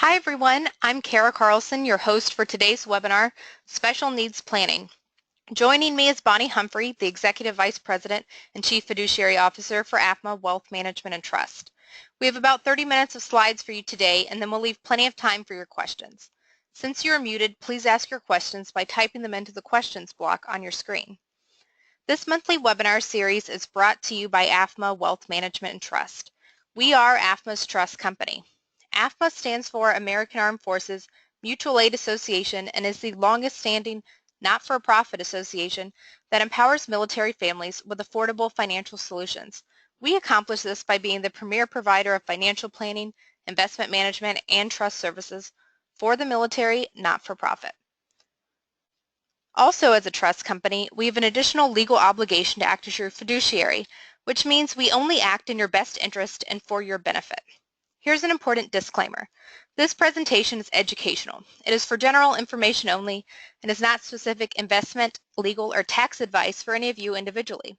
Hi everyone, I'm Kara Carlson, your host for today's webinar, Special Needs Planning. Joining me is Bonnie Humphrey, the Executive Vice President and Chief Fiduciary Officer for AAFMAA Wealth Management and Trust. We have about 30 minutes of slides for you today, and then we'll leave plenty of time for your questions. Since you are muted, please ask your questions by typing them into the questions block on your screen. This monthly webinar series is brought to you by AAFMAA Wealth Management and Trust. We are AAFMAA's trust company. AAFMAA stands for American Armed Forces Mutual Aid Association and is the longest-standing not-for-profit association that empowers military families with affordable financial solutions. We accomplish this by being the premier provider of financial planning, investment management, and trust services for the military not-for-profit. Also, as a trust company, we have an additional legal obligation to act as your fiduciary, which means we only act in your best interest and for your benefit. Here's an important disclaimer. This presentation is educational. It is for general information only and is not specific investment, legal, or tax advice for any of you individually.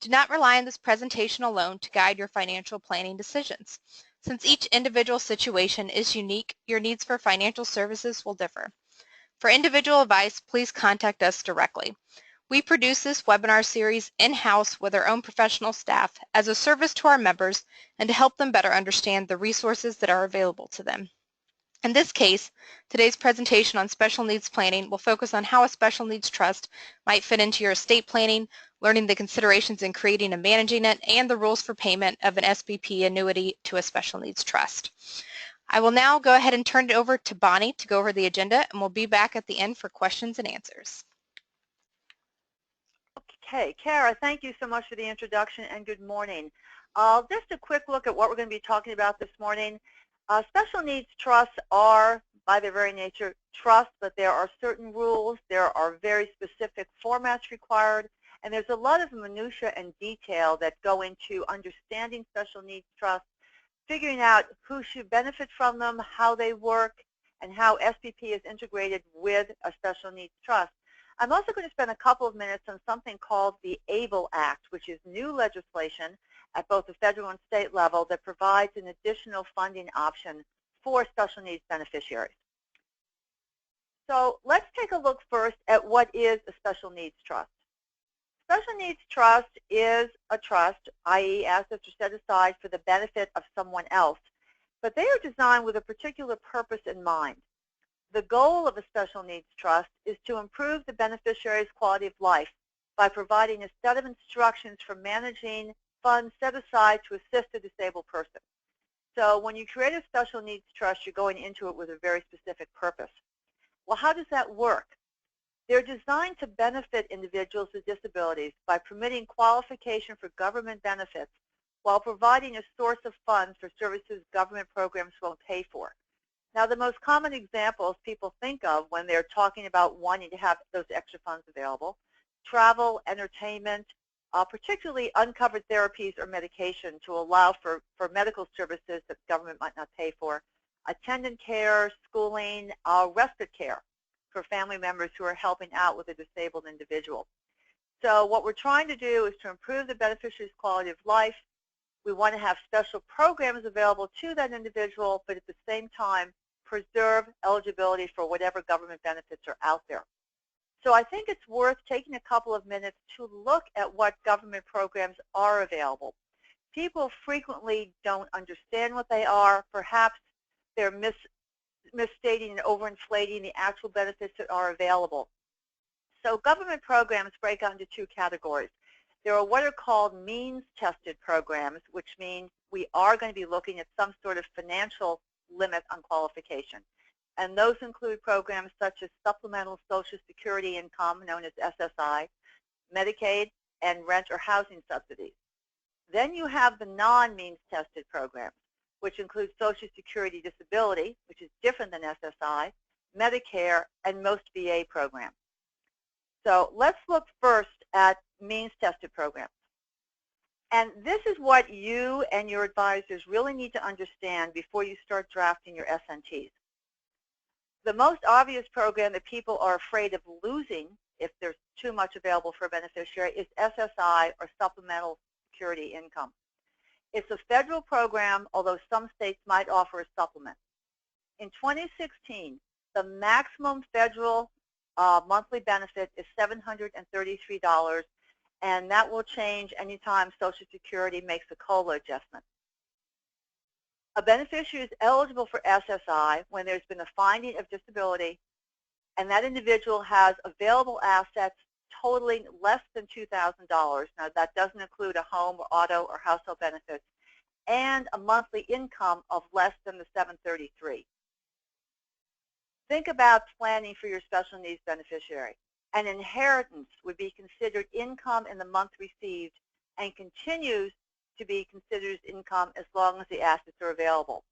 Do not rely on this presentation alone to guide your financial planning decisions. Since each individual situation is unique, your needs for financial services will differ. For individual advice, please contact us directly. We produce this webinar series in-house with our own professional staff as a service to our members and to help them better understand the resources that are available to them. In this case, today's presentation on special needs planning will focus on how a special needs trust might fit into your estate planning, learning the considerations in creating and managing it, and the rules for payment of an SBP annuity to a special needs trust. I will now go ahead and turn it over to Bonnie to go over the agenda, and we'll be back at the end for questions and answers. Okay, Kara, thank you so much for the introduction and good morning. Just a quick look at what we're going to be talking about this morning. Special needs trusts are, by their very nature, trusts, but there are certain rules, there are very specific formats required, and there's a lot of minutia and detail that go into understanding special needs trusts, figuring out who should benefit from them, how they work, and how SBP is integrated with a special needs trust. I'm also going to spend a couple of minutes on something called the ABLE Act, which is new legislation at both the federal and state level that provides an additional funding option for special needs beneficiaries. So let's take a look first at what is a special needs trust. Special needs trust is a trust, i.e. assets are set aside for the benefit of someone else, but they are designed with a particular purpose in mind. The goal of a special needs trust is to improve the beneficiary's quality of life by providing a set of instructions for managing funds set aside to assist a disabled person. So when you create a special needs trust, you're going into it with a very specific purpose. Well, how does that work? They're designed to benefit individuals with disabilities by permitting qualification for government benefits while providing a source of funds for services government programs won't pay for. Now, the most common examples people think of when they're talking about wanting to have those extra funds available: travel, entertainment, particularly uncovered therapies or medication to allow for medical services that government might not pay for, attendant care, schooling, respite care for family members who are helping out with a disabled individual. So what we're trying to do is to improve the beneficiary's quality of life. We want to have special programs available to that individual, but at the same time preserve eligibility for whatever government benefits are out there. So I think it's worth taking a couple of minutes to look at what government programs are available. People frequently don't understand what they are. Perhaps they're misstating and overinflating the actual benefits that are available. So government programs break out into two categories. There are what are called means-tested programs, which means we are going to be looking at some sort of financial limit on qualification. And those include programs such as supplemental Social Security income, known as SSI, Medicaid, and rent or housing subsidies. Then you have the non-means-tested programs, which include Social Security disability, which is different than SSI, Medicare, and most VA programs. So let's look first at means-tested programs. And this is what you and your advisors really need to understand before you start drafting your SNTs. The most obvious program that people are afraid of losing if there's too much available for a beneficiary is SSI, or Supplemental Security Income. It's a federal program, although some states might offer a supplement. In 2016, the maximum federal monthly benefit is $733, and that will change anytime Social Security makes a COLA adjustment. A beneficiary is eligible for SSI when there's been a finding of disability and that individual has available assets totaling less than $2,000. Now, that doesn't include a home or auto or household benefits, and a monthly income of less than the $733. Think about planning for your special needs beneficiary. An inheritance would be considered income in the month received and continues to be considered income as long as the assets are available.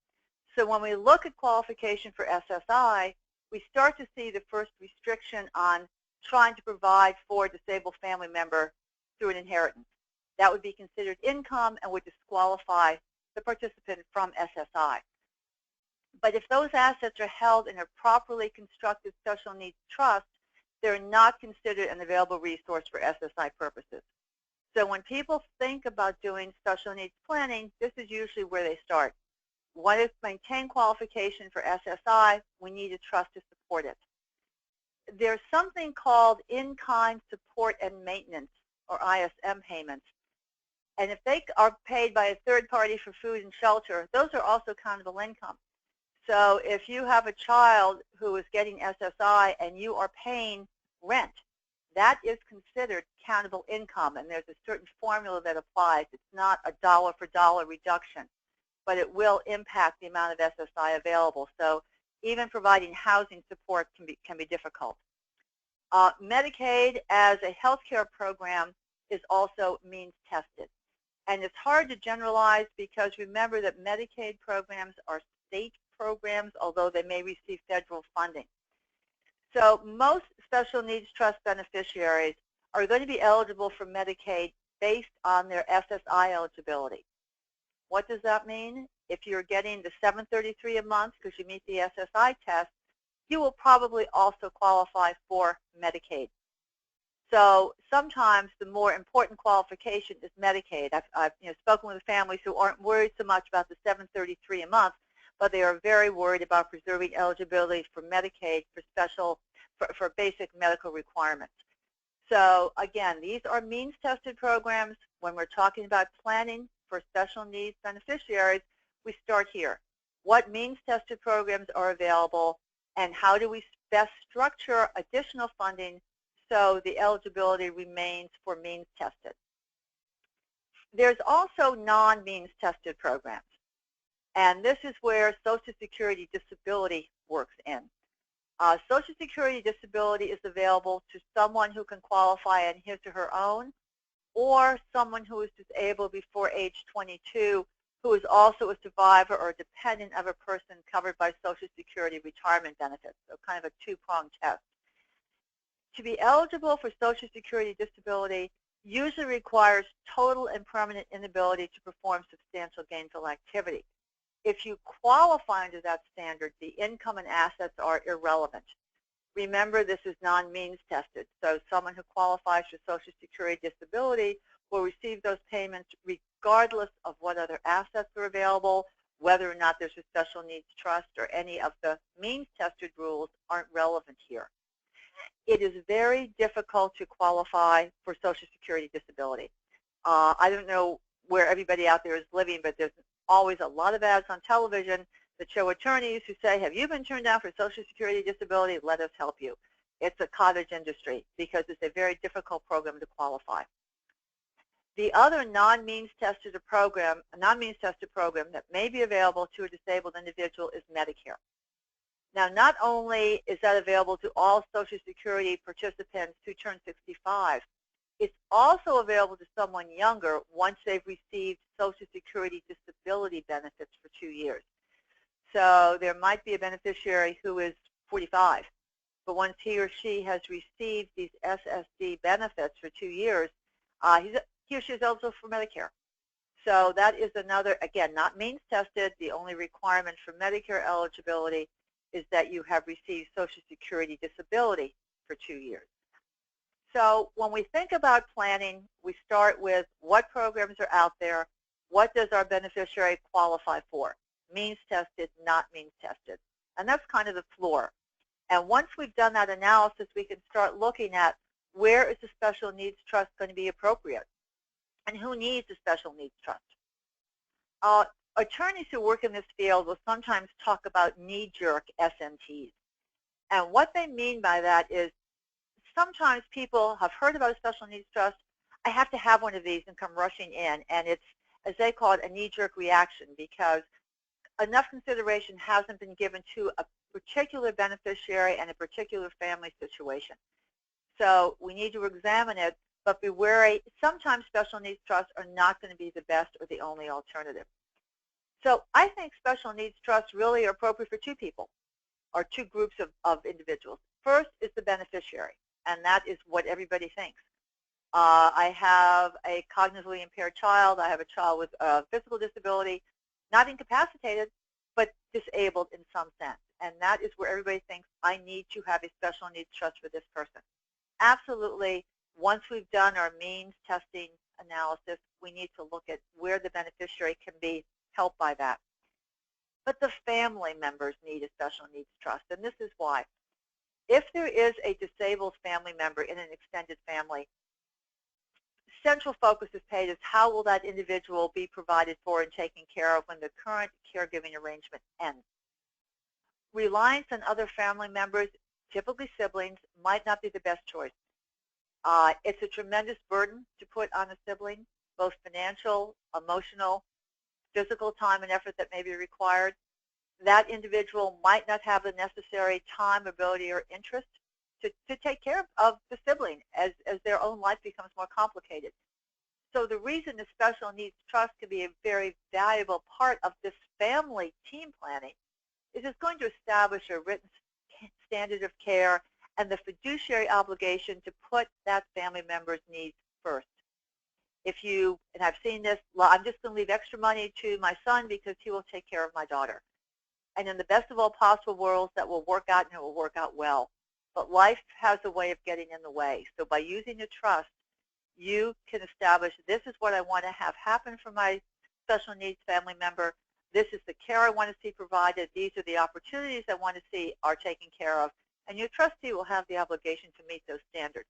So when we look at qualification for SSI, we start to see the first restriction on trying to provide for a disabled family member through an inheritance. That would be considered income and would disqualify the participant from SSI. But if those assets are held in a properly constructed special needs trust, they're not considered an available resource for SSI purposes. So when people think about doing special needs planning, this is usually where they start. Want to maintain qualification for SSI, we need a trust to support it. There's something called in-kind support and maintenance, or ISM payments. And if they are paid by a third party for food and shelter, those are also countable income. So if you have a child who is getting SSI and you are paying rent, that is considered countable income, and there's a certain formula that applies. It's not a dollar for dollar reduction, but it will impact the amount of SSI available. So even providing housing support can be difficult. Medicaid as a health care program is also means tested. And it's hard to generalize because remember that Medicaid programs are state programs, although they may receive federal funding. So most special needs trust beneficiaries are going to be eligible for Medicaid based on their SSI eligibility. What does that mean? If you're getting the $733 a month because you meet the SSI test, you will probably also qualify for Medicaid. So sometimes the more important qualification is Medicaid. I've spoken with families who aren't worried so much about the $733 a month, but they are very worried about preserving eligibility for Medicaid for basic medical requirements. So again, these are means-tested programs. When we're talking about planning for special needs beneficiaries, we start here. What means-tested programs are available, and how do we best structure additional funding so the eligibility remains for means-tested? There's also non-means-tested programs. And this is where Social Security disability works in. Social Security disability is available to someone who can qualify on his or her own, or someone who is disabled before age 22 who is also a survivor or a dependent of a person covered by Social Security retirement benefits, so kind of a two-pronged test. To be eligible for Social Security disability usually requires total and permanent inability to perform substantial gainful activity. If you qualify under that standard, the income and assets are irrelevant. Remember, this is non-means tested, so someone who qualifies for Social Security disability will receive those payments regardless of what other assets are available, whether or not there's a special needs trust, or any of the means tested rules aren't relevant here. It is very difficult to qualify for Social Security disability. I don't know where everybody out there is living, but there's always a lot of ads on television that show attorneys who say, have you been turned down for Social Security disability? Let us help you. It's a cottage industry because it's a very difficult program to qualify. The other non-means tested program that may be available to a disabled individual is Medicare. Now, not only is that available to all Social Security participants who turn 65, it's also available to someone younger once they've received Social Security disability benefits for 2 years. So there might be a beneficiary who is 45, but once he or she has received these SSD benefits for 2 years, he or she is eligible for Medicare. So that is another, again, not means tested. The only requirement for Medicare eligibility is that you have received Social Security disability for 2 years. So when we think about planning, we start with what programs are out there, what does our beneficiary qualify for? Means tested, not means tested. And that's kind of the floor. And once we've done that analysis, we can start looking at where is the special needs trust going to be appropriate and who needs a special needs trust. Attorneys who work in this field will sometimes talk about knee-jerk SNTs. And what they mean by that is sometimes people have heard about a special needs trust. I have to have one of these and come rushing in. And it's, as they call it, a knee-jerk reaction because enough consideration hasn't been given to a particular beneficiary and a particular family situation. So we need to examine it, but be wary. Sometimes special needs trusts are not going to be the best or the only alternative. So I think special needs trusts really are appropriate for two people or two groups of individuals. First is the beneficiary, and that is what everybody thinks. I have a cognitively impaired child. I have a child with a physical disability, not incapacitated, but disabled in some sense. And that is where everybody thinks I need to have a special needs trust for this person. Absolutely. Once we've done our means testing analysis, we need to look at where the beneficiary can be helped by that. But the family members need a special needs trust, and this is why. If there is a disabled family member in an extended family, central focus is paid is how will that individual be provided for and taken care of when the current caregiving arrangement ends. Reliance on other family members, typically siblings, might not be the best choice. It's a tremendous burden to put on a sibling, both financial, emotional, physical time and effort that may be required. That individual might not have the necessary time, ability, or interest to take care of the sibling as their own life becomes more complicated. So the reason the special needs trust can be a very valuable part of this family team planning is it's going to establish a written standard of care and the fiduciary obligation to put that family member's needs first. If you, and I've seen this, well, I'm just going to leave extra money to my son because he will take care of my daughter. And in the best of all possible worlds, that will work out and it will work out well. But life has a way of getting in the way. So by using a trust, you can establish this is what I want to have happen for my special needs family member. This is the care I want to see provided. These are the opportunities I want to see are taken care of. And your trustee will have the obligation to meet those standards.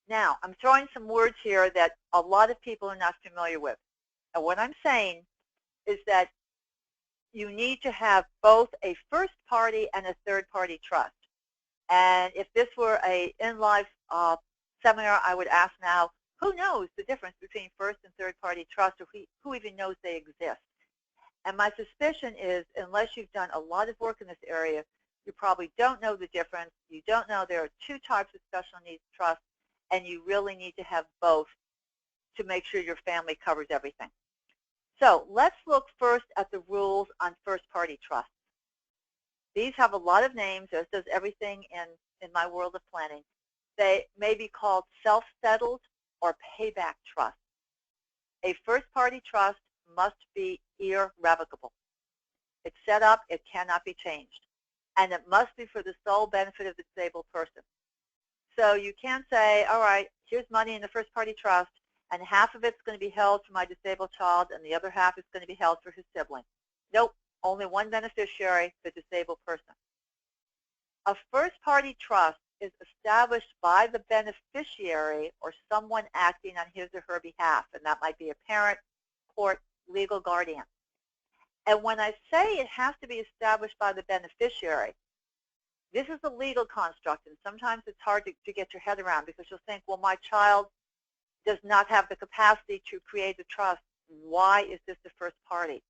Now, I'm throwing some words here that a lot of people are not familiar with. And what I'm saying is that you need to have both a first party and a third party trust. And if this were a in-life seminar, I would ask now, who knows the difference between first and third party trust, or who even knows they exist? And my suspicion is, unless you've done a lot of work in this area, you probably don't know the difference. You don't know there are two types of special needs trusts, and you really need to have both to make sure your family covers everything. So let's look first at the rules on first-party trusts. These have a lot of names, as does everything in my world of planning. They may be called self-settled or payback trusts. A first-party trust must be irrevocable. It's set up, it cannot be changed, and it must be for the sole benefit of the disabled person. So you can't say, all right, here's money in the first-party trust, and half of it's going to be held for my disabled child, and the other half is going to be held for his sibling. Nope, only one beneficiary, the disabled person. A first-party trust is established by the beneficiary or someone acting on his or her behalf, and that might be a parent, court, legal guardian. And when I say it has to be established by the beneficiary, this is a legal construct, and sometimes it's hard to get your head around because you'll think, well, my child does not have the capacity to create a trust. Why is this the first party?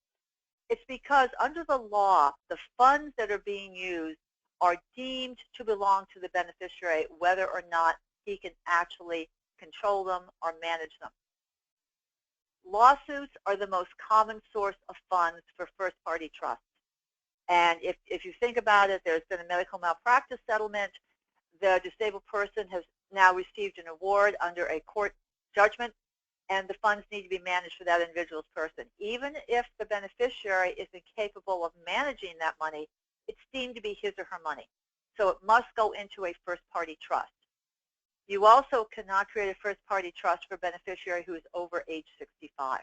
It's because under the law, the funds that are being used are deemed to belong to the beneficiary, whether or not he can actually control them or manage them. Lawsuits are the most common source of funds for first-party trusts. And if you think about it, there's been a medical malpractice settlement. The disabled person has now received an award under a court judgment, and the funds need to be managed for that individual's person. Even if the beneficiary is incapable of managing that money, it's deemed to be his or her money. So it must go into a first-party trust. You also cannot create a first-party trust for a beneficiary who is over age 65.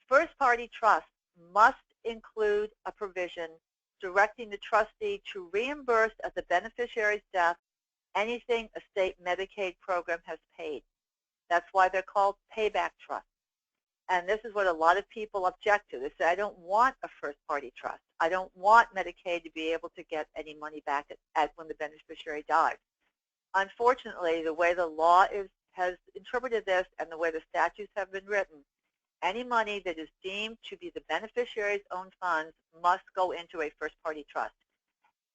First-party trusts must include a provision directing the trustee to reimburse at the beneficiary's death anything a state Medicaid program has paid. That's why they're called payback trusts. And this is what a lot of people object to. They say, I don't want a first-party trust. I don't want Medicaid to be able to get any money back at when the beneficiary dies. Unfortunately, the way the law has interpreted this and the way the statutes have been written, any money that is deemed to be the beneficiary's own funds must go into a first-party trust.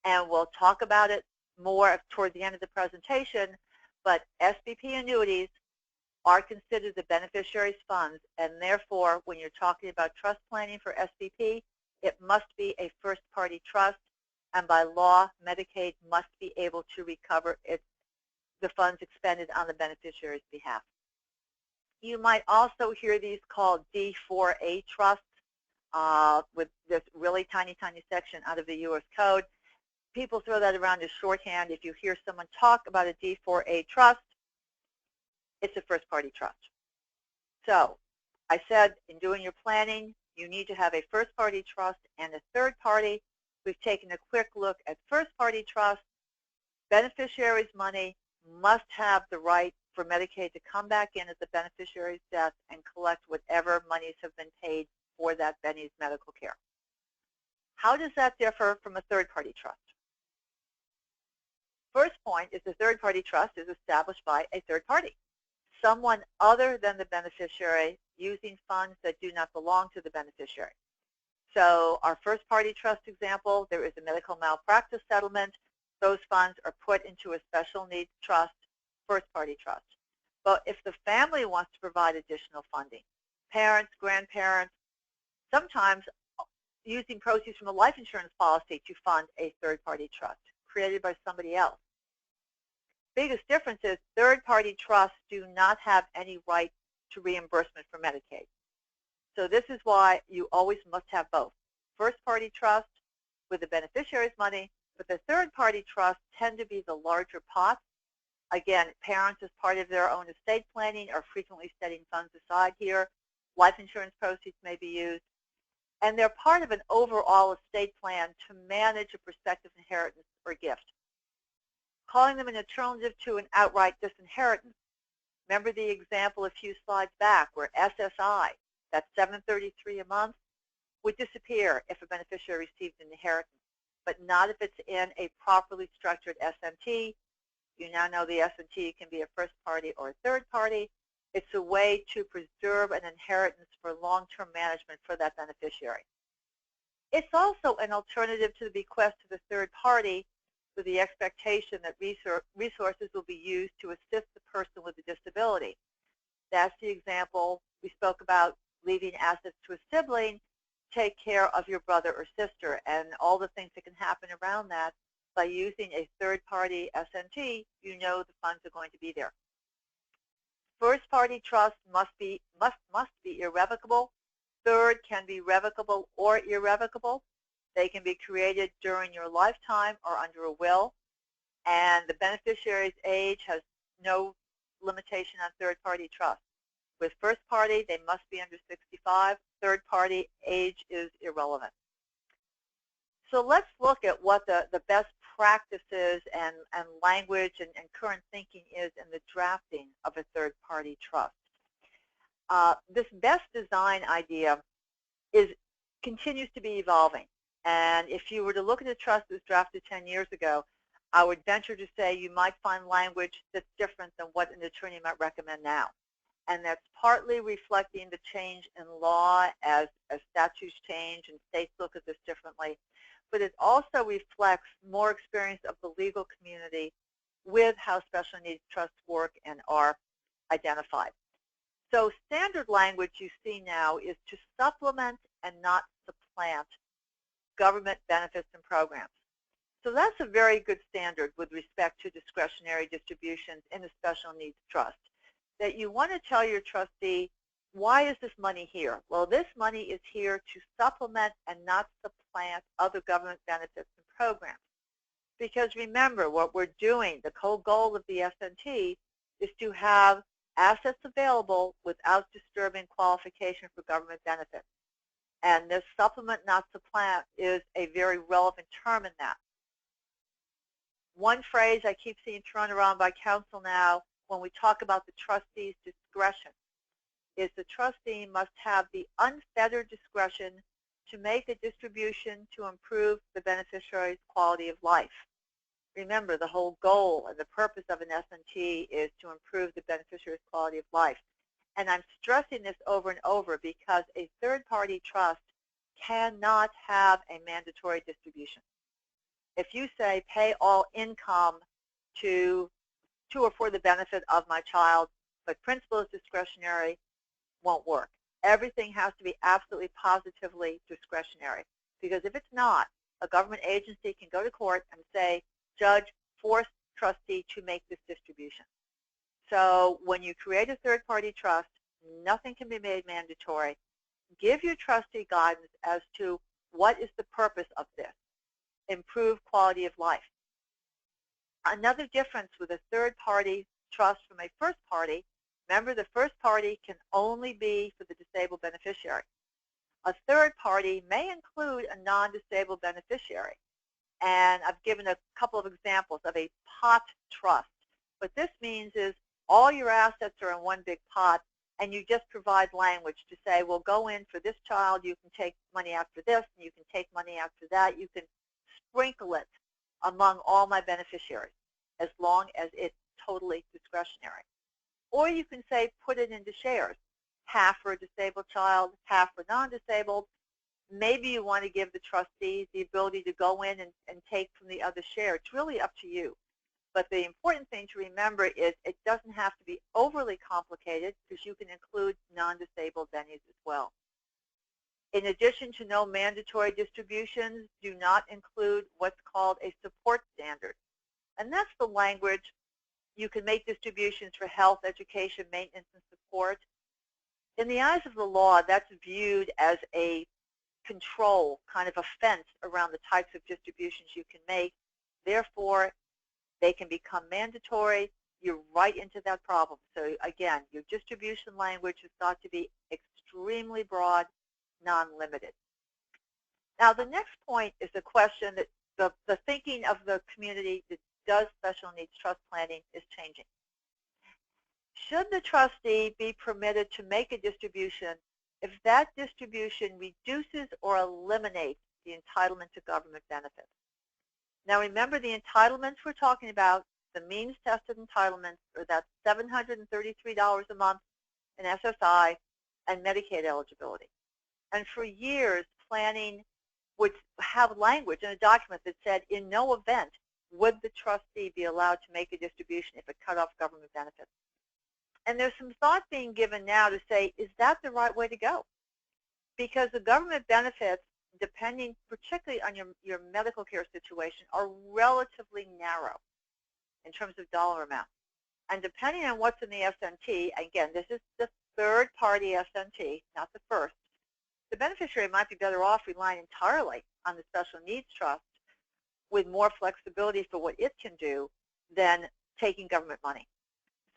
And we'll talk about it more toward the end of the presentation, but SBP annuities are considered the beneficiary's funds, and therefore, when you're talking about trust planning for SBP, it must be a first-party trust, and by law, Medicaid must be able to recover the funds expended on the beneficiary's behalf. You might also hear these called D4A trusts with this really tiny, tiny section out of the U.S. Code. People throw that around as shorthand. If you hear someone talk about a D4A trust, it's a first-party trust. So I said in doing your planning, you need to have a first-party trust and a third party. We've taken a quick look at first-party trust. Beneficiary's money must have the right for Medicaid to come back in at the beneficiary's death and collect whatever monies have been paid for that Benny's medical care. How does that differ from a third-party trust? First point is the third-party trust is established by a third party, someone other than the beneficiary using funds that do not belong to the beneficiary. So our first-party trust example, there is a medical malpractice settlement. Those funds are put into a special needs trust, first-party trust. But if the family wants to provide additional funding, parents, grandparents, sometimes using proceeds from a life insurance policy to fund a third-party trust created by somebody else. Biggest difference is third-party trusts do not have any right to reimbursement for Medicaid. So this is why you always must have both. First-party trust with the beneficiary's money, but the third-party trusts tend to be the larger pot. Again, parents as part of their own estate planning are frequently setting funds aside here. Life insurance proceeds may be used. And they're part of an overall estate plan to manage a prospective inheritance or gift. Calling them an alternative to an outright disinheritance. Remember the example a few slides back where SSI, that's $733 a month, would disappear if a beneficiary received an inheritance, but not if it's in a properly structured SMT. You now know the SMT can be a first party or a third party. It's a way to preserve an inheritance for long-term management for that beneficiary. It's also an alternative to the bequest to the third party with the expectation that resources will be used to assist the person with a disability. That's the example we spoke about, leaving assets to a sibling, take care of your brother or sister, and all the things that can happen around that. By using a third-party SMT, you know the funds are going to be there. First-party trusts must be irrevocable. Third can be revocable or irrevocable. They can be created during your lifetime or under a will. And the beneficiary's age has no limitation on third-party trusts. With first-party, they must be under 65. Third-party, age is irrelevant. So let's look at what the best practices and language and current thinking is in the drafting of a third-party trust. This best design idea continues to be evolving. And if you were to look at a trust that was drafted 10 years ago, I would venture to say you might find language that's different than what an attorney might recommend now. And that's partly reflecting the change in law as statutes change and states look at this differently. But it also reflects more experience of the legal community with how special needs trusts work and are identified. So standard language you see now is to supplement and not supplant government benefits and programs. So that's a very good standard with respect to discretionary distributions in a special needs trust, that you want to tell your trustee, why is this money here? Well, this money is here to supplement and not supplant other government benefits and programs. Because remember, what we're doing, the whole goal of the SNT is to have assets available without disturbing qualification for government benefits. And this supplement, not supplant, is a very relevant term in that. One phrase I keep seeing thrown around by counsel now when we talk about the trustee's discretion is the trustee must have the unfettered discretion to make a distribution to improve the beneficiary's quality of life. Remember, the whole goal and the purpose of an S&T is to improve the beneficiary's quality of life. And I'm stressing this over and over because a third-party trust cannot have a mandatory distribution. If you say pay all income to or for the benefit of my child, but principal is discretionary, won't work. Everything has to be absolutely positively discretionary, because if it's not, a government agency can go to court and say, judge, force trustee to make this distribution. So when you create a third-party trust, nothing can be made mandatory. Give your trustee guidance as to what is the purpose of this. Improve quality of life. Another difference with a third-party trust from a first party, remember the first party can only be for the disabled beneficiary. A third party may include a non-disabled beneficiary. And I've given a couple of examples of a pot trust. What this means is all your assets are in one big pot, and you just provide language to say, well, go in for this child, you can take money out for this, and you can take money out for that. You can sprinkle it among all my beneficiaries as long as it's totally discretionary. Or you can say put it into shares, half for a disabled child, half for non-disabled. Maybe you want to give the trustees the ability to go in and take from the other share. It's really up to you. But the important thing to remember is it doesn't have to be overly complicated, because you can include non-disabled venues as well. In addition to no mandatory distributions, do not include what's called a support standard. And that's the language. You can make distributions for health, education, maintenance, and support. In the eyes of the law, that's viewed as a control, kind of a fence around the types of distributions you can make. Therefore, they can become mandatory. You're right into that problem. So again, your distribution language has got to be extremely broad, non-limited. Now, the next point is a question that the thinking of the community that does special needs trust planning is changing. Should the trustee be permitted to make a distribution if that distribution reduces or eliminates the entitlement to government benefits? Now remember, the entitlements we're talking about, the means-tested entitlements, are that $733 a month in SSI and Medicaid eligibility. And for years, planning would have language in a document that said, in no event would the trustee be allowed to make a distribution if it cut off government benefits. And there's some thought being given now to say, is that the right way to go? Because the government benefits, depending particularly on your medical care situation, are relatively narrow in terms of dollar amount. And depending on what's in the S&T, again, this is the third-party S&T, not the first, the beneficiary might be better off relying entirely on the special needs trust with more flexibility for what it can do than taking government money.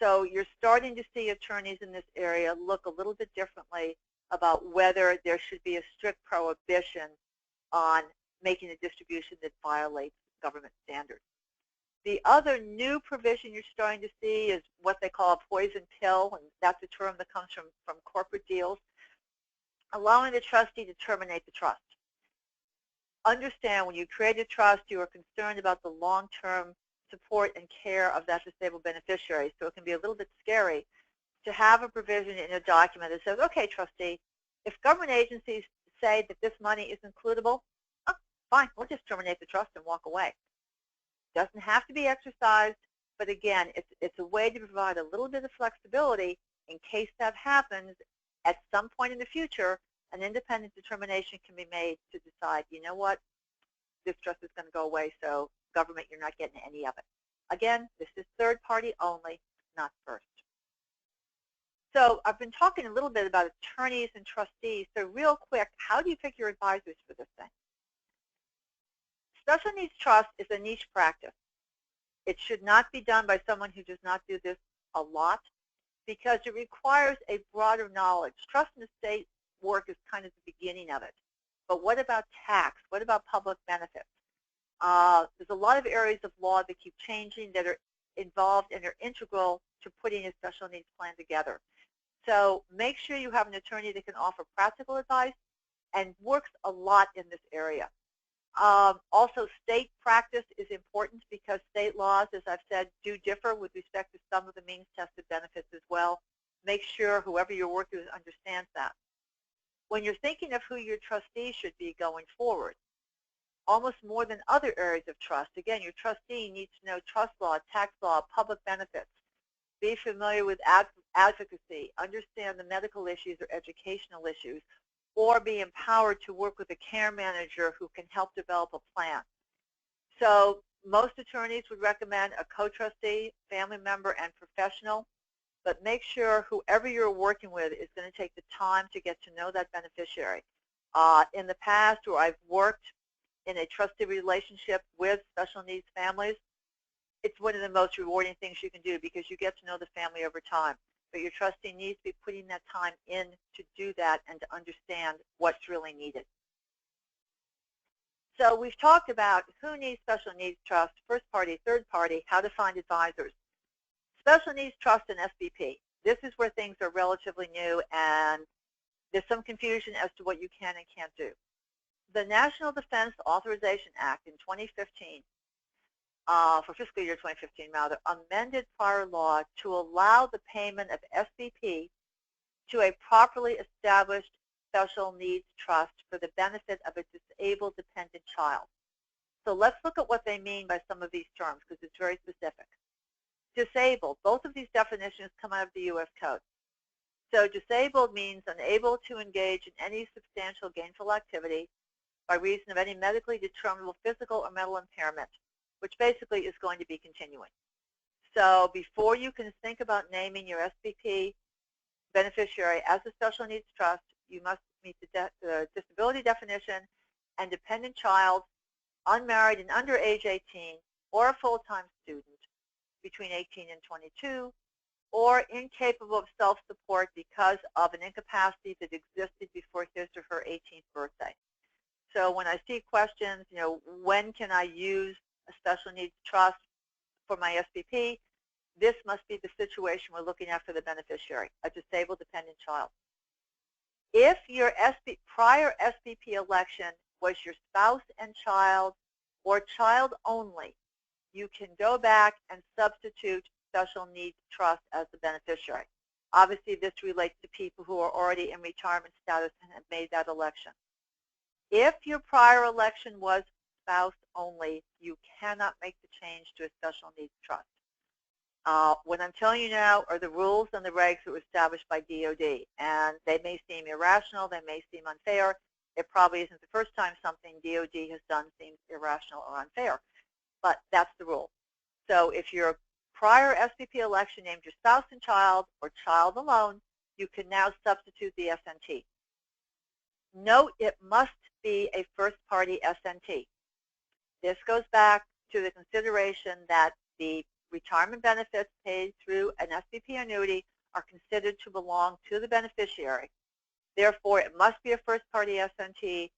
So you're starting to see attorneys in this area look a little bit differently about whether there should be a strict prohibition on making a distribution that violates government standards. The other new provision you're starting to see is what they call a poison pill, and that's a term that comes from corporate deals, allowing the trustee to terminate the trust. Understand, when you create a trust, you are concerned about the long-term support and care of that disabled beneficiary, so it can be a little bit scary to have a provision in a document that says, okay, trustee, if government agencies say that this money is includable, oh, fine, we'll just terminate the trust and walk away. Doesn't have to be exercised, but again, it's a way to provide a little bit of flexibility in case that happens at some point in the future. An independent determination can be made to decide, you know what, this trust is going to go away, so government, you're not getting any of it. Again, this is third party only, not first. So I've been talking a little bit about attorneys and trustees. So real quick, how do you pick your advisors for this thing? Special needs trust is a niche practice. It should not be done by someone who does not do this a lot, because it requires a broader knowledge. Trust and estate work is kind of the beginning of it. But what about tax? What about public benefits? There's a lot of areas of law that keep changing that are involved and are integral to putting a special needs plan together. So make sure you have an attorney that can offer practical advice and works a lot in this area. Also, state practice is important because state laws, as I've said, do differ with respect to some of the means-tested benefits as well. Make sure whoever you're working with understands that. When you're thinking of who your trustee should be going forward, almost more than other areas of trust, again, your trustee needs to know trust law, tax law, public benefits, be familiar with advocacy, understand the medical issues or educational issues, or be empowered to work with a care manager who can help develop a plan. So most attorneys would recommend a co-trustee, family member, and professional, but make sure whoever you're working with is going to take the time to get to know that beneficiary. In the past, where I've worked in a trusted relationship with special needs families, it's one of the most rewarding things you can do because you get to know the family over time. But your trustee needs to be putting that time in to do that and to understand what's really needed. So we've talked about who needs special needs trust, first party, third party, how to find advisors. Special needs trust and SBP. This is where things are relatively new and there's some confusion as to what you can and can't do. The National Defense Authorization Act in 2015, for fiscal year 2015 rather, amended prior law to allow the payment of SBP to a properly established special needs trust for the benefit of a disabled dependent child. So let's look at what they mean by some of these terms because it's very specific. Disabled, both of these definitions come out of the U.S. Code. So disabled means unable to engage in any substantial gainful activity by reason of any medically determinable physical or mental impairment, which basically is going to be continuing. So before you can think about naming your SBP beneficiary as a special needs trust, you must meet the disability definition and dependent child, unmarried and under age 18, or a full-time student between 18 and 22, or incapable of self-support because of an incapacity that existed before his or her 18th birthday. So when I see questions, when can I use a special needs trust for my SBP? This must be the situation we're looking at for the beneficiary, a disabled dependent child. If your prior SBP election was your spouse and child or child only, you can go back and substitute special needs trust as the beneficiary. Obviously, this relates to people who are already in retirement status and have made that election. If your prior election was spouse only, you cannot make the change to a special needs trust. What I'm telling you now are the rules and the regs that were established by DOD, and they may seem irrational, they may seem unfair. It probably isn't the first time something DOD has done seems irrational or unfair, but that's the rule. So if your prior SBP election named your spouse and child or child alone, you can now substitute the SNT. Note it must be a first-party SNT. This goes back to the consideration that the retirement benefits paid through an SBP annuity are considered to belong to the beneficiary. Therefore, it must be a first-party SNT.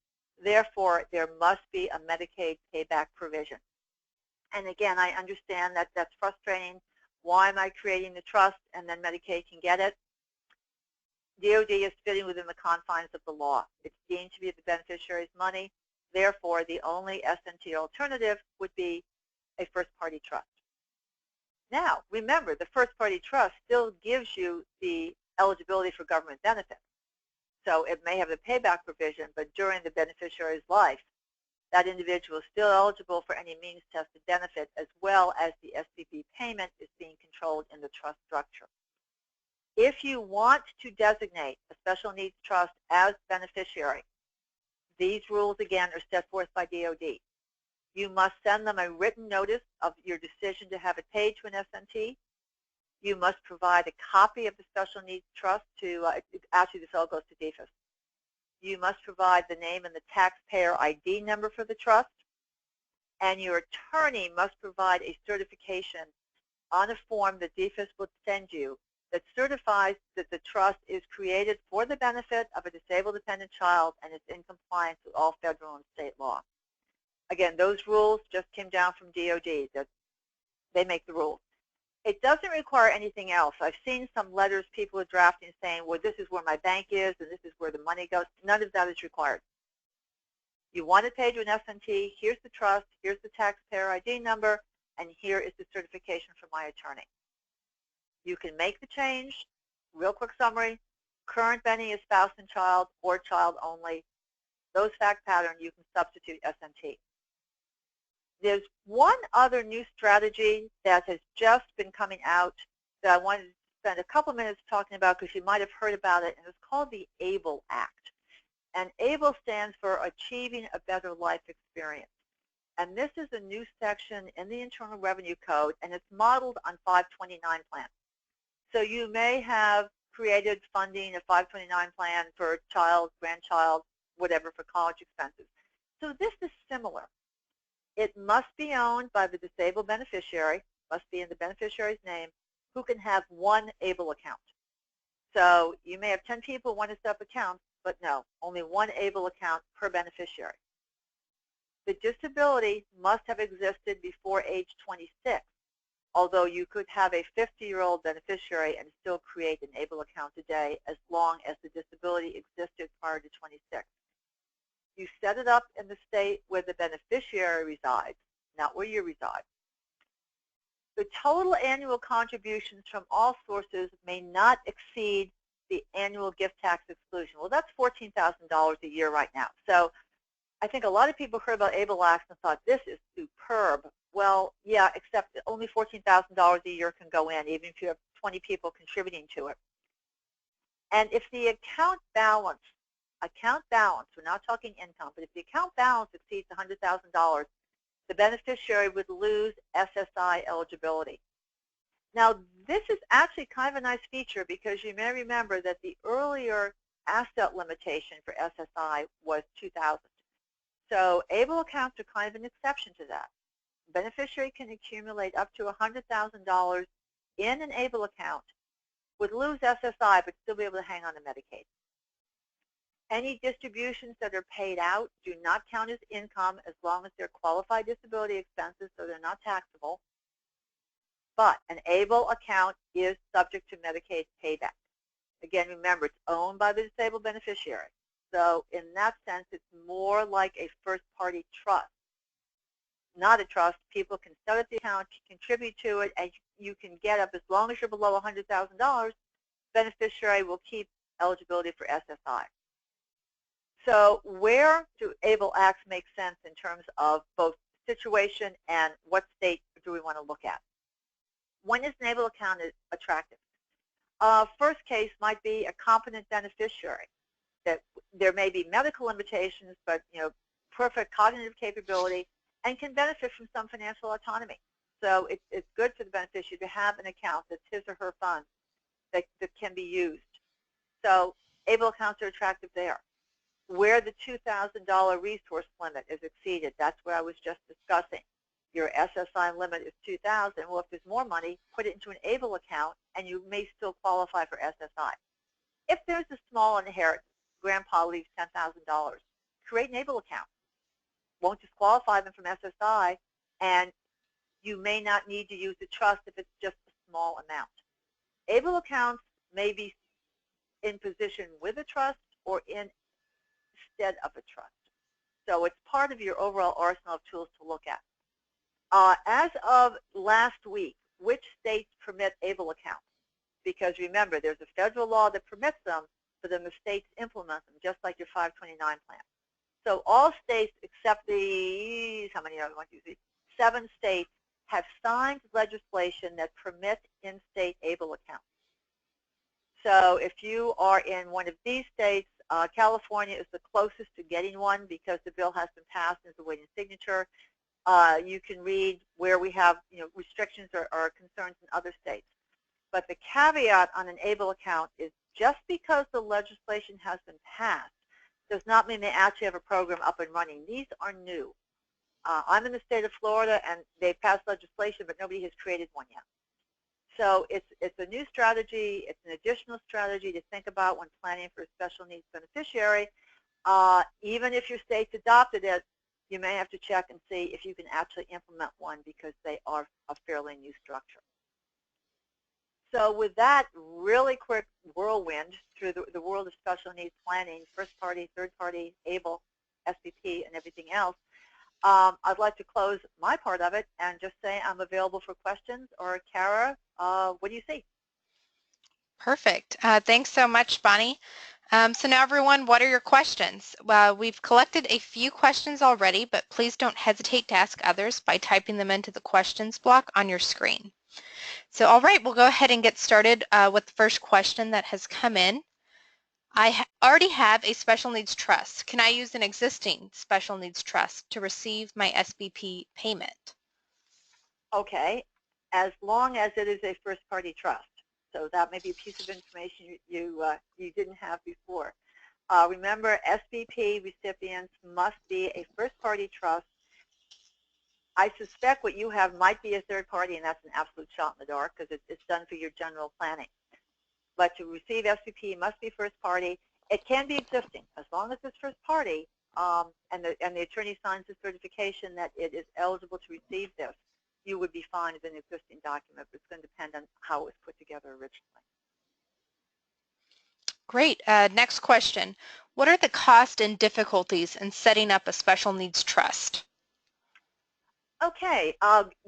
Therefore, there must be a Medicaid payback provision. And again, I understand that that's frustrating. Why am I creating the trust and then Medicaid can get it? DOD is fitting within the confines of the law. It's deemed to be the beneficiary's money. Therefore, the only SNT alternative would be a first-party trust. Now, remember, the first-party trust still gives you the eligibility for government benefits. So it may have a payback provision, but during the beneficiary's life, that individual is still eligible for any means-tested benefit, as well as the SBP payment is being controlled in the trust structure. If you want to designate a special needs trust as beneficiary, these rules, again, are set forth by DOD. You must send them a written notice of your decision to have it paid to an SNT. You must provide a copy of the special needs trust to, actually this all goes to DFAS. You must provide the name and the taxpayer ID number for the trust. And your attorney must provide a certification on a form that DFAS will send you that certifies that the trust is created for the benefit of a disabled dependent child and is in compliance with all federal and state law. Again, those rules just came down from DOD, that they make the rules. It doesn't require anything else. I've seen some letters people are drafting saying, well, this is where my bank is and this is where the money goes. None of that is required. You want it paid to an S&T, here's the trust, here's the taxpayer ID number, and here is the certification from my attorney. You can make the change. Real quick summary, current Benny is spouse and child or child only. Those fact patterns, you can substitute S&T. There's one other new strategy that has just been coming out that I wanted to spend a couple minutes talking about because you might have heard about it, and it's called the ABLE Act. And ABLE stands for Achieving a Better Life Experience. And this is a new section in the Internal Revenue Code, and it's modeled on 529 plan. So you may have created funding, a 529 plan for a child, grandchild, whatever, for college expenses. So this is similar. It must be owned by the disabled beneficiary, must be in the beneficiary's name, who can have one ABLE account. So you may have 10 people want to set up accounts, but no, only one ABLE account per beneficiary. The disability must have existed before age 26, although you could have a 50-year-old beneficiary and still create an ABLE account today as long as the disability existed prior to 26. You set it up in the state where the beneficiary resides, not where you reside. The total annual contributions from all sources may not exceed the annual gift tax exclusion. Well, that's $14,000 a year right now. So I think a lot of people heard about ABLE Acts and thought, this is superb. Well, yeah, except only $14,000 a year can go in, even if you have 20 people contributing to it. And if the account balance, we're not talking income, but if the account balance exceeds $100,000, the beneficiary would lose SSI eligibility. Now, this is actually kind of a nice feature because you may remember that the earlier asset limitation for SSI was $2,000. So ABLE accounts are kind of an exception to that. Beneficiary can accumulate up to $100,000 in an ABLE account, would lose SSI, but still be able to hang on to Medicaid. Any distributions that are paid out do not count as income as long as they're qualified disability expenses, so they're not taxable. But an ABLE account is subject to Medicaid payback. Again, remember, it's owned by the disabled beneficiary. So in that sense, it's more like a first-party trust. Not a trust. People can set up the account, contribute to it, and you can get up, as long as you're below $100,000, beneficiary will keep eligibility for SSI. So where do ABLE Acts make sense in terms of both situation and what state do we want to look at? When is an ABLE account attractive? First case might be a competent beneficiary. That there may be medical limitations, but perfect cognitive capability and can benefit from some financial autonomy. So it's good for the beneficiary to have an account that's his or her funds that can be used. So ABLE accounts are attractive there. Where the $2,000 resource limit is exceeded, that's what I was just discussing. Your SSI limit is $2,000. Well, if there's more money, put it into an ABLE account, and you may still qualify for SSI. If there's a small inheritance, grandpa leaves $10,000, create an ABLE account. Won't disqualify them from SSI, and you may not need to use the trust if it's just a small amount. ABLE accounts may be in position with a trust or instead of a trust. So it's part of your overall arsenal of tools to look at. As of last week, which states permit ABLE accounts? Because remember, there's a federal law that permits them, but then the states implement them, just like your 529 plan. So all states except how many are there? 7 states have signed legislation that permits in-state ABLE accounts. So if you are in one of these states, California is the closest to getting one because the bill has been passed and is awaiting signature. You can read where we have restrictions or concerns in other states. But the caveat on an ABLE account is just because the legislation has been passed does not mean they actually have a program up and running. These are new. I'm in the state of Florida, and they passed legislation, but nobody has created one yet. So it's a new strategy. It's an additional strategy to think about when planning for a special needs beneficiary. Even if your state's adopted it, you may have to check and see if you can actually implement one because they are a fairly new structure. So with that really quick whirlwind through the world of special needs planning, first party, third party, ABLE, SBP, and everything else, I'd like to close my part of it and just say I'm available for questions. Or Kara, what do you see? Perfect. Thanks so much, Bonnie. So now everyone, what are your questions? Well, we've collected a few questions already, but please don't hesitate to ask others by typing them into the questions block on your screen. So all right, we'll go ahead and get started with the first question that has come in. I already have a special needs trust. Can I use an existing special needs trust to receive my SBP payment? Okay, as long as it is a first-party trust. So that may be a piece of information you didn't have before. Remember, SBP recipients must be a first-party trust. I suspect what you have might be a third party, and that's an absolute shot in the dark because it's done for your general planning. But to receive SBP must be first party. It can be existing as long as it's first party, and the attorney signs the certification that it is eligible to receive this. You would be fine with an existing document, but it's going to depend on how it was put together originally. Great. Next question. What are the costs and difficulties in setting up a special needs trust? Okay,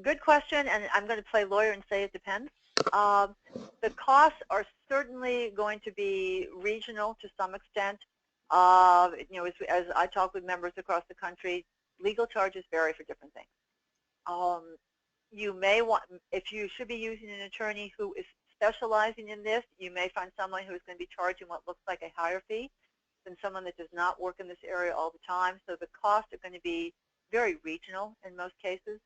good question, and I'm going to play lawyer and say it depends. The costs are certainly going to be regional to some extent. As I talk with members across the country, legal charges vary for different things. You may want, if you should be using an attorney who is specializing in this, you may find someone who is going to be charging what looks like a higher fee than someone that does not work in this area all the time. So the costs are going to be very regional in most cases.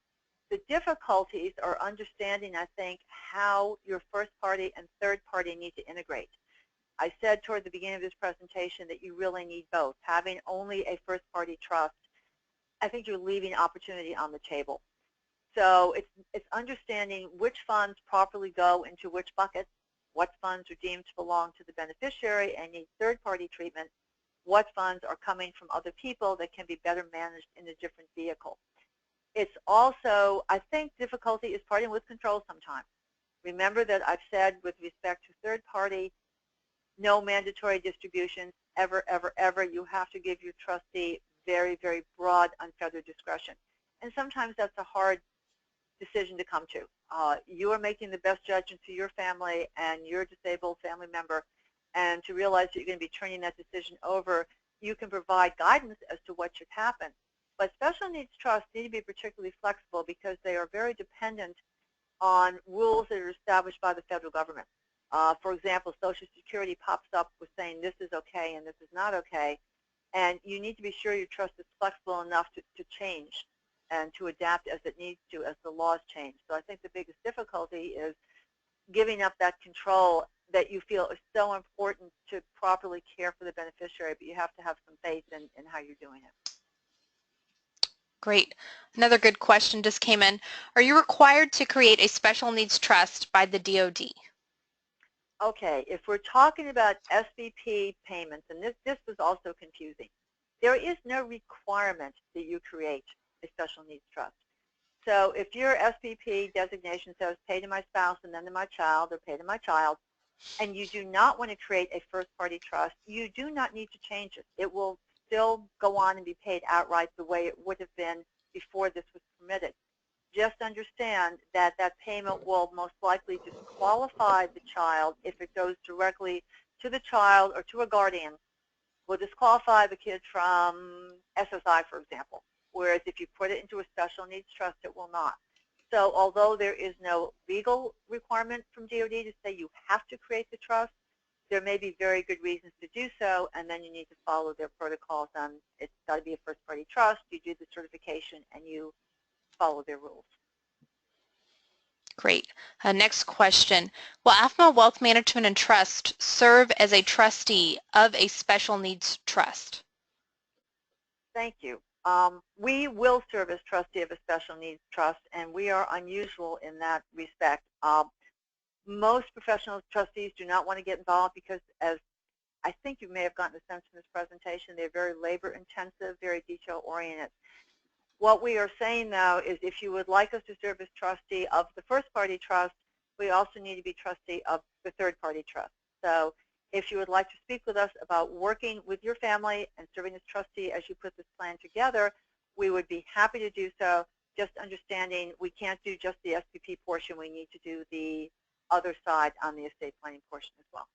The difficulties are understanding, I think, how your first party and third party need to integrate. I said toward the beginning of this presentation that you really need both. Having only a first party trust, I think you're leaving opportunity on the table. So it's understanding which funds properly go into which bucket, what funds are deemed to belong to the beneficiary and need third party treatment, what funds are coming from other people that can be better managed in a different vehicle. It's also, I think, difficulty is parting with control sometimes. Remember that I've said with respect to third party, no mandatory distributions, ever, ever, ever. You have to give your trustee very, very broad, unfettered discretion. And sometimes that's a hard decision to come to. You are making the best judgment for your family and your disabled family member, and to realize that you're going to be turning that decision over, you can provide guidance as to what should happen. But special needs trusts need to be particularly flexible because they are very dependent on rules that are established by the federal government. For example, Social Security pops up with saying this is okay and this is not okay, and you need to be sure your trust is flexible enough to change and to adapt as it needs to as the laws change. So I think the biggest difficulty is giving up that control that you feel is so important to properly care for the beneficiary, but you have to have some faith in how you're doing it. Great. Another good question just came in. Are you required to create a special needs trust by the DOD? Okay, if we're talking about SBP payments, and this was also confusing, there is no requirement that you create a special needs trust. So if your SBP designation says pay to my spouse and then to my child, or pay to my child, and you do not want to create a first-party trust, you do not need to change it. It will still go on and be paid outright the way it would have been before this was permitted. Just understand that that payment will most likely disqualify the child if it goes directly to the child or to a guardian. Will disqualify the kid from SSI, for example, whereas if you put it into a special needs trust, it will not. So although there is no legal requirement from DOD to say you have to create the trust, there may be very good reasons to do so, and then you need to follow their protocols on it's got to be a first-party trust, you do the certification, and you follow their rules. Great. Next question. Will AAFMAA Wealth Management and Trust serve as a trustee of a special needs trust? Thank you. We will serve as trustee of a special needs trust, and we are unusual in that respect. Most professional trustees do not want to get involved because, as I think you may have gotten a sense from this presentation, they're very labor intensive, very detail oriented. What we are saying, though, is if you would like us to serve as trustee of the first party trust, we also need to be trustee of the third party trust. So if you would like to speak with us about working with your family and serving as trustee as you put this plan together, we would be happy to do so, just understanding we can't do just the SPP portion. We need to do the other side on the estate planning portion as well.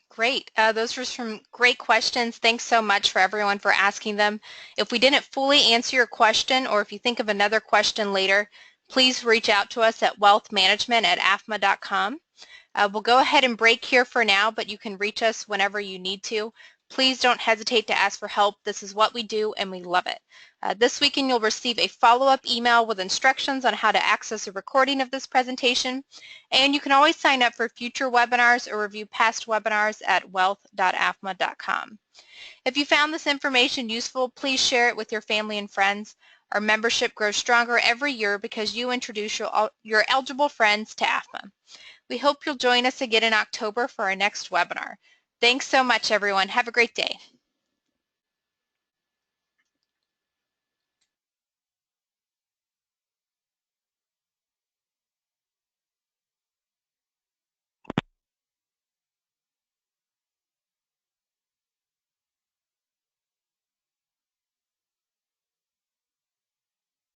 Great. Those were some great questions. Thanks so much for everyone for asking them. If we didn't fully answer your question, or if you think of another question later, please reach out to us at wealthmanagement@afma.com. We'll go ahead and break here for now, but you can reach us whenever you need to. Please don't hesitate to ask for help. This is what we do, and we love it. This weekend, you'll receive a follow-up email with instructions on how to access a recording of this presentation, and you can always sign up for future webinars or review past webinars at wealth.afma.com. If you found this information useful, please share it with your family and friends. Our membership grows stronger every year because you introduce your eligible friends to AFMA. We hope you'll join us again in October for our next webinar. Thanks so much, everyone. Have a great day.